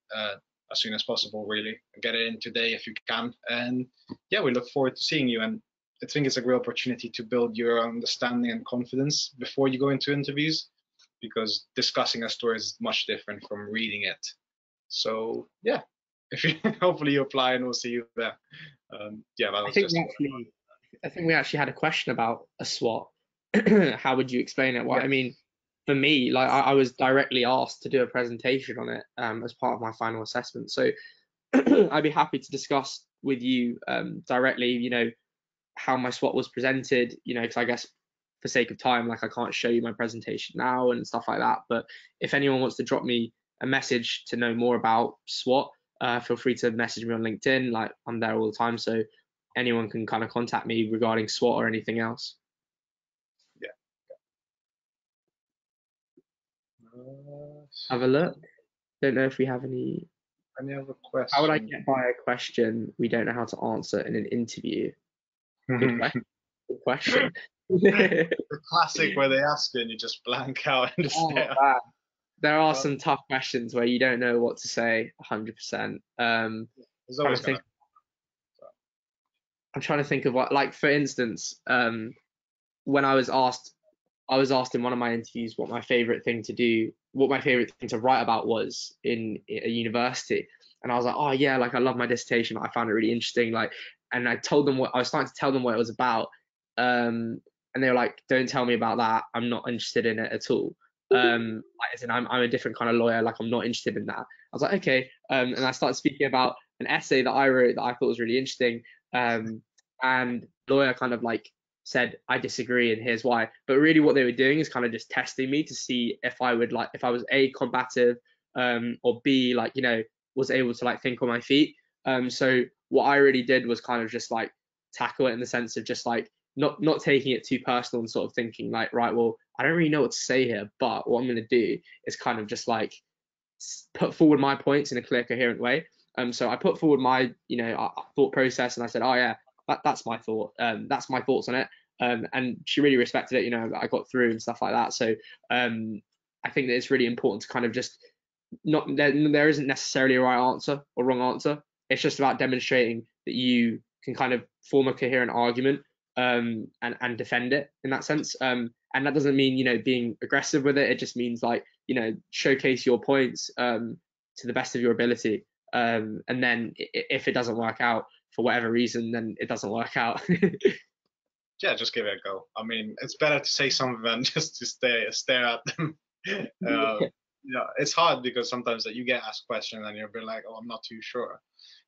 as soon as possible, really. Get it in today if you can. And yeah, we look forward to seeing you. And I think it's a great opportunity to build your understanding and confidence before you go into interviews, because discussing a story is much different from reading it. So yeah, if you hopefully you apply and we'll see you there. Yeah, that I was think just. I think we actually had a question about a SWOT. How would you explain it? Well, Yeah. I mean, for me, like I was directly asked to do a presentation on it as part of my final assessment. So I'd be happy to discuss with you directly, how my SWOT was presented, because I guess for sake of time, like I can't show you my presentation now and stuff like that. But if anyone wants to drop me a message to know more about SWOT, feel free to message me on LinkedIn. Like I'm there all the time, so anyone can kind of contact me regarding SWOT or anything else. Yeah. Have a look. Don't know if we have any. Any other How would I questions? get by a question we don't know how to answer in an interview? Good question. Good question. The classic where they ask you and you just blank out and just stare. Man. There are some tough questions where you don't know what to say 100%. There's always I'm trying to think of what, like for instance, when I was asked in one of my interviews what my favorite thing to write about was in a university, and I was like, oh yeah, like I love my dissertation, I found it really interesting, like, and I was starting to tell them what it was about, and they were like, don't tell me about that, I'm not interested in it at all. Like, as in, I'm a different kind of lawyer, like I'm not interested in that. I was like, okay, and I started speaking about an essay that I wrote that I thought was really interesting, and the lawyer kind of like said, I disagree and here's why. But really what they were doing is kind of just testing me to see if I was A, combative, or B, like, was able to like think on my feet. So what I really did was kind of just like tackle it in the sense of just like not taking it too personal and sort of thinking like, right, well, I don't really know what to say here, but what I'm going to do is kind of just like put forward my points in a clear, coherent way. So I put forward my, thought process, and I said, oh yeah, that's my thought. That's my thoughts on it. And she really respected it. I got through and stuff like that. So I think that it's really important to kind of just there isn't necessarily a right answer or wrong answer. It's just about demonstrating that you can kind of form a coherent argument and defend it in that sense. And that doesn't mean being aggressive with it. It just means like showcase your points to the best of your ability. And then if it doesn't work out for whatever reason, then it doesn't work out. Yeah, just give it a go. I mean, it's better to say something than just to stare at them. It's hard because sometimes that you get asked questions and you'll be like, oh, I'm not too sure,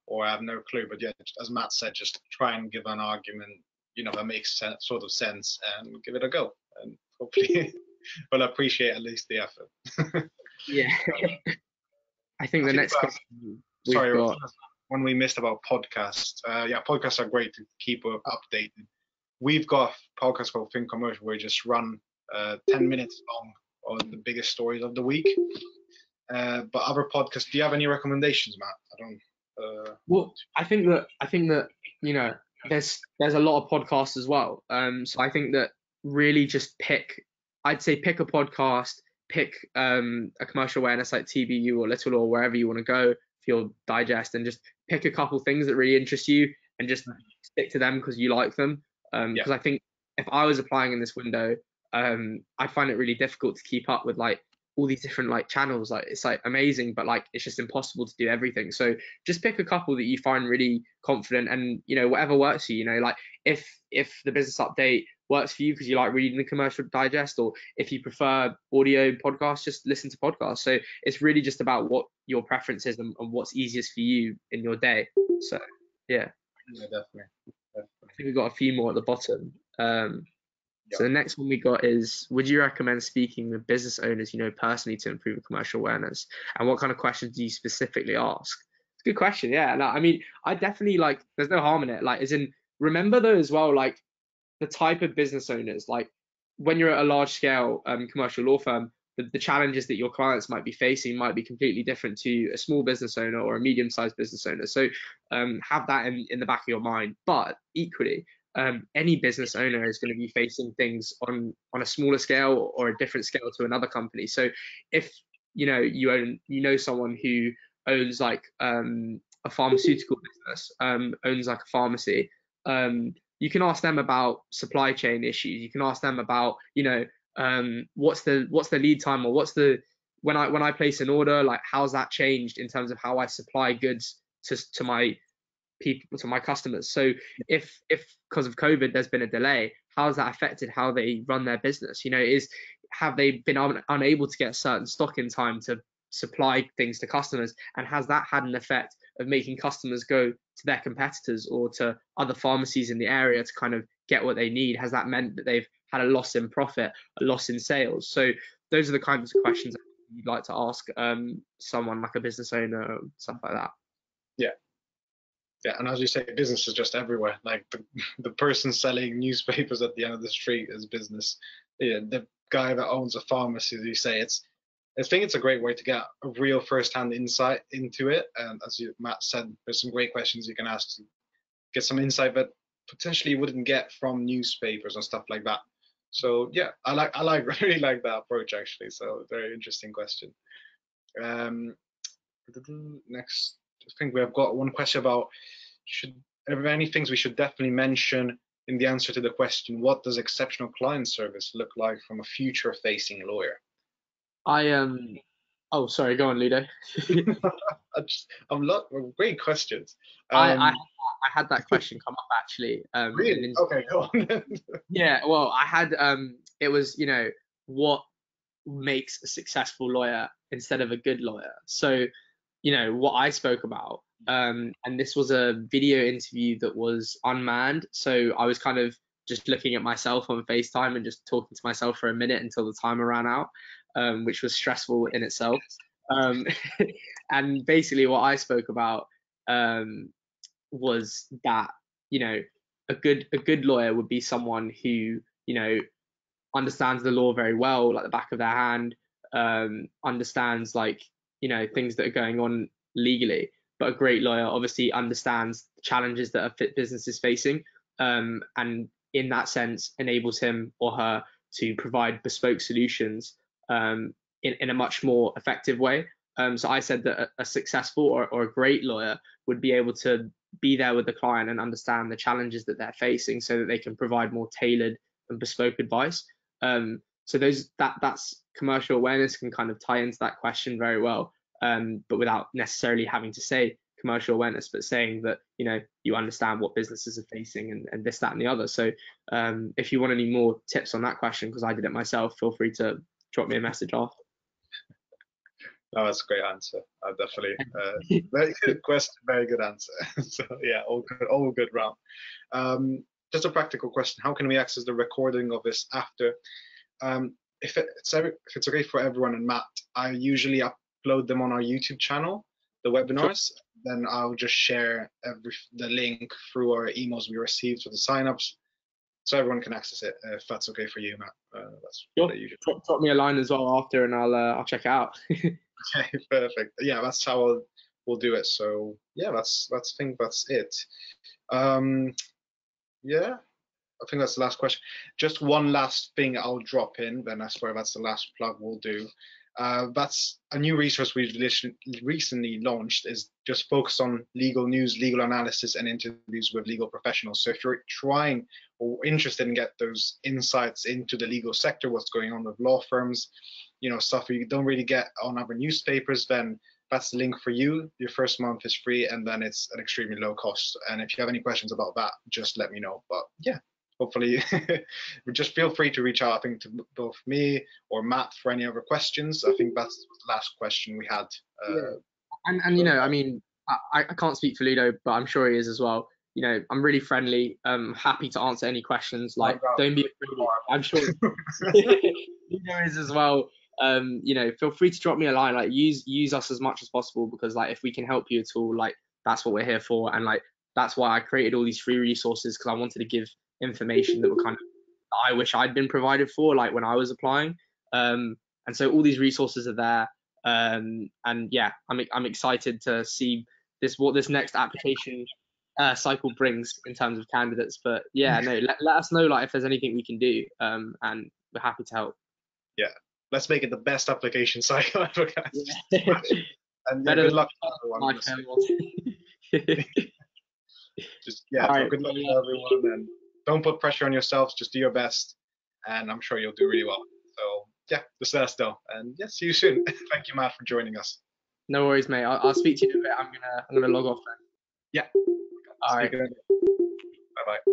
or I have no clue. But yeah, as Matt said, just try and give an argument, that makes sort of sense, and give it a go. And hopefully, we'll appreciate at least the effort. Yeah. I think the next question we've got. When we missed about podcasts, podcasts are great to keep updated. We've got a podcast called Think Commercial where we just run 10 minutes long on the biggest stories of the week. But other podcasts, do you have any recommendations, Matt? I don't. Well, I think that there's a lot of podcasts as well. So I think that really just I'd say pick a podcast, pick a commercial awareness like TBU or Little or wherever you want to go for your digest, and just pick a couple things that really interest you and just stick to them because you like them. Because I think if I was applying in this window, I find it really difficult to keep up with like all these different like channels. Like it's like amazing, but like it's just impossible to do everything. So just pick a couple that you find really confident, and whatever works for you. Like if the business update works for you because you like reading the commercial digest, or if you prefer audio podcasts, just listen to podcasts. So it's really just about what your preference is and what's easiest for you in your day. So yeah, Yeah, definitely. I think we've got a few more at the bottom. Yeah. So the next one we got is, would you recommend speaking with business owners you know personally to improve commercial awareness? And what kind of questions do you specifically ask? It's a good question. Yeah. Like, I mean, I definitely like, there's no harm in it. Like, as in, remember though as well, like the type of business owners, like when you're at a large scale commercial law firm, the challenges that your clients might be facing might be completely different to a small business owner or a medium-sized business owner. So have that in the back of your mind. But equally, any business owner is going to be facing things on a smaller scale or a different scale to another company. So if you know someone who owns like a pharmaceutical business, owns like a pharmacy, you can ask them about supply chain issues. You can ask them about, what's the lead time, or what's the when I place an order, like how's that changed in terms of how I supply goods to my people, to my customers. So if because of COVID there's been a delay, how has that affected how they run their business? Have they been unable to get certain stock in time to supply things to customers, and has that had an effect of making customers go to their competitors or to other pharmacies in the area to kind of get what they need? Has that meant that they've had a loss in profit, a loss in sales? So those are the kinds of questions that you'd like to ask someone like a business owner, stuff like that. Yeah. Yeah, and as you say, business is just everywhere. Like the person selling newspapers at the end of the street is business. Yeah, the guy that owns a pharmacy, as you say, I think it's a great way to get a real first-hand insight into it. And as Matt said, there's some great questions you can ask to get some insight that potentially you wouldn't get from newspapers and stuff like that. So yeah, I really like that approach actually. So very interesting question. Um, Next, I think we have got one question about are there any things we should definitely mention in the answer to the question, what does exceptional client service look like from a future facing lawyer? I Oh, sorry, go on, Ludo. I'm lot great questions. I, I Um, I had that question come up actually. really? Okay, go on. Yeah, well, I had it was, what makes a successful lawyer instead of a good lawyer. So, what I spoke about, and this was a video interview that was unmanned. So I was kind of just looking at myself on FaceTime and just talking to myself for a minute until the timer ran out, which was stressful in itself. Um, and basically, what I spoke about um, was that, a good lawyer would be someone who, understands the law very well, like the back of their hand, understands like, things that are going on legally. But a great lawyer obviously understands the challenges that a fit business is facing, and in that sense enables him or her to provide bespoke solutions in a much more effective way. So I said that a successful or a great lawyer would be able to be there with the client and understand the challenges that they're facing so that they can provide more tailored and bespoke advice. So that's commercial awareness can kind of tie into that question very well, but without necessarily having to say commercial awareness, but saying that you understand what businesses are facing and this, that, and the other. So if you want any more tips on that question, because I did it myself, feel free to drop me a message after. No, that's a great answer. I definitely very good question, very good answer. So yeah, all good round. Just a practical question: how can we access the recording of this after? If it's okay for everyone and Matt, I usually upload them on our YouTube channel, the webinars. Then I'll just share the link through our emails we received for the signups, so everyone can access it. If that's okay for you, Matt, that's Sure. what I usually. Drop me a line as well after, and I'll check it out. Okay, perfect. Yeah, that's how we'll do it. So yeah, I think that's it. Yeah, I think that's the last question. Just one last thing I'll drop in, then I swear that's the last plug we'll do. That's a new resource we've recently launched, is just focused on legal news, legal analysis, and interviews with legal professionals. So if you're trying or interested in get those insights into the legal sector, what's going on with law firms, stuff you don't really get on other newspapers, then that's the link for you. Your first month is free, and then it's an extremely low cost. And if you have any questions about that, just let me know. But yeah, hopefully, just feel free to reach out, I think, to both me or Matt for any other questions. I think that's the last question we had. Yeah. And So, I mean, I can't speak for Ludo, but I'm sure he is as well. I'm really friendly. Happy to answer any questions. no Like, doubt. don't be afraid. I'm sure Ludo is as well. Feel free to drop me a line. Like, use us as much as possible, because like if we can help you at all, like that's what we're here for. And like that's why I created all these free resources, because I wanted to give information that were kind of I wish I'd been provided for, like when I was applying. And so all these resources are there. And yeah, I'm excited to see what this next application cycle brings in terms of candidates. But yeah, no, let us know like if there's anything we can do, and we're happy to help. Yeah, let's make it the best application cycle ever, guys. Yeah. And yeah, Better good than luck to everyone. my failed. Just yeah, All so right. good luck to everyone, and don't put pressure on yourselves. Just do your best, and I'm sure you'll do really well. So yeah, just let us know, and yeah, see you soon. Thank you, Matt, for joining us. No worries, mate. I'll speak to you in a bit. I'm gonna log off then. Yeah, All right. speak again. Bye bye.